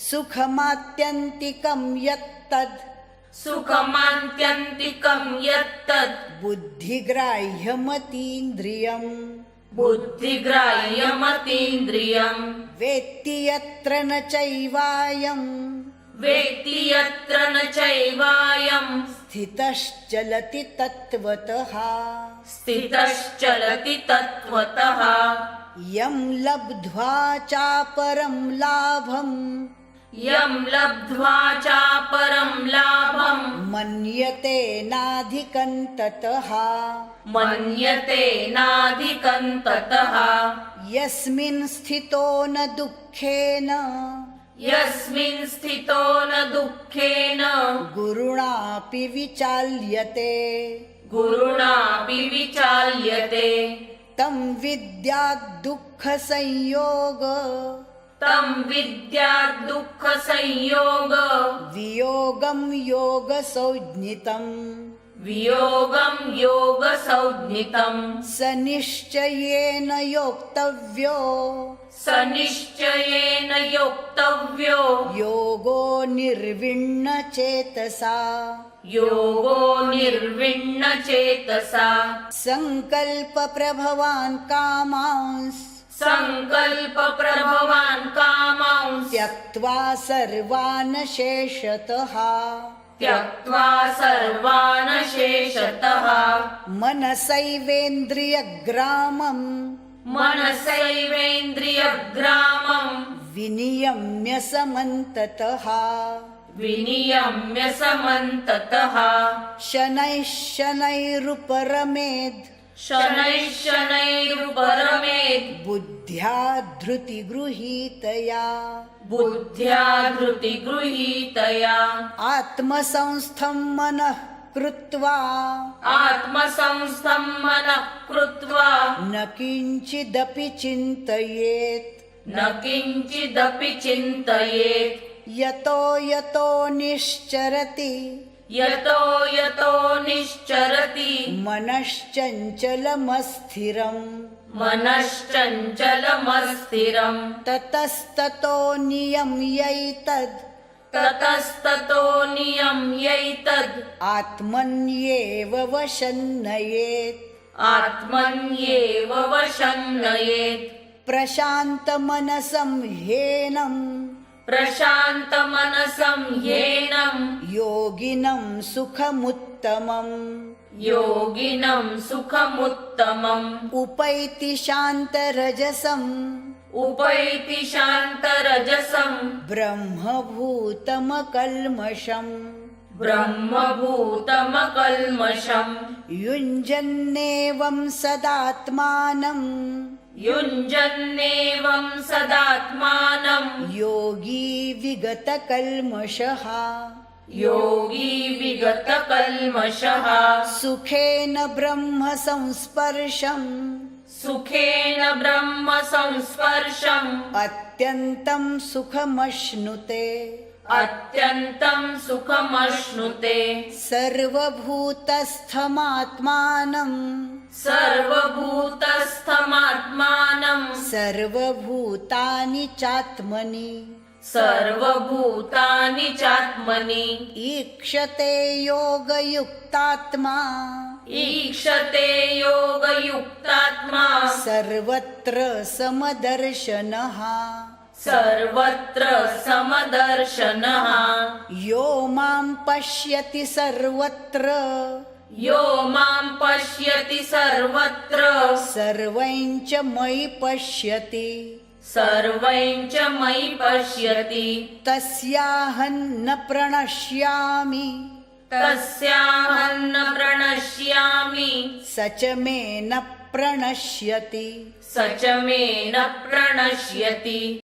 सुखमात्यन्तिकं यत्तद् सुखमात्यन्तिकं यत्तद् बुद्धिग्राह्यमतीन्द्रियम् बुद्धिग्राह्यमतीन्द्रियम् वेत्ति यत्र न चैवायं वेत्ति यत्र न चैवायं स्थितश्चलति तत्त्वतः स्थितश्चलति तत्त्वतः यं लब्ध्वा चापरं लाभं यं लब्ध्वा चापरं लाभं मन्यते नाधिकं ततः मन्यते नाधिकं ततः यस्मिन् स्थितो न दुःखेन यस्मिन् स्थितो न दुःखेन गुरुणापि विचाल्यते गुरुणापि विचाल्यते तं विद्यात् दुःखसंयोग तं विद्यात् दुःखसंयोग वियोगं योगसंज्ञितम् वियोगं योगसंज्ञितम् स निश्चयेन योक्तव्यो सनिश्चयेन योक्तव्यो योगो निर्विण्णचेतसा योगो निर्विण्णचेतसा संकल्पप्रभवान् कामांस् संकल्पप्रभवान् कामांस् त्यक्त्वा सर्वान् शेषतः त्यक्त्वा सर्वान् शेषतः मनसैवेन्द्रियग्रामम् मनसैवेन्द्रियग्रामं विनियम्य समन्ततः विनियम्य समन्ततः शनैः शनैरुपरमेद् शनैः शनैरुपरमेद् बुद्ध्या धृतिगृहीतया बुद्ध्या धृतिगृहीतया आत्मसंस्थं मनः कृत्वा आत्मसंस्थं मनः कृत्वा न किञ्चिदपि चिन्तयेत् न किञ्चिदपि चिन्तयेत् यतो यतो निश्चरति यतो यतो निश्चरति मनश्चञ्चलमस्थिरम् मनश्चञ्चलमस्थिरम् ततस्ततो नियम्यैतद् ततस्ततो नियम्यैतद् आत्मन्येव वशन्नयेत् आत्मन्येव वशन्नयेत् प्रशान्तमनसं ह्येनं प्रशान्तमनसं ह्येनं योगिनं सुखमुत्तमम् योगिनं सुखमुत्तमम् उपैति शान्तरजसम् उपैति शान्तरजसं ब्रह्मभूतमकल्मषम् ब्रह्मभूतमकल्मषम् युञ्जन्नेवं सदात्मानम् युञ्जन्नेवं सदात्मानं योगी विगतकल्मषः योगी विगतकल्मषः सुखेन ब्रह्म संस्पर्शम् सुखेन ब्रह्म संस्पर्शम् अत्यन्तं सुखमश्नुते अत्यन्तं सुखमश्नुते सर्वभूतस्थमात्मानं सर्वभूतस्थमात्मानं सर्वभूतानि चात्मनि सर्वभूतानि चात्मनि ईक्षते योगयुक्तात्मा ईक्षते योगयुक्तात्मा सर्वत्र समदर्शनः सर्वत्र समदर्शनः यो मां पश्यति सर्वत्र यो मां पश्यति सर्वत्र सर्वं च मयि पश्यति सर्वं च मयि पश्यति तस्याहं न प्रणश्यामि तस्याहं न प्रणश्यामि स च मे न प्रणश्यति स च मे न प्रणश्यति।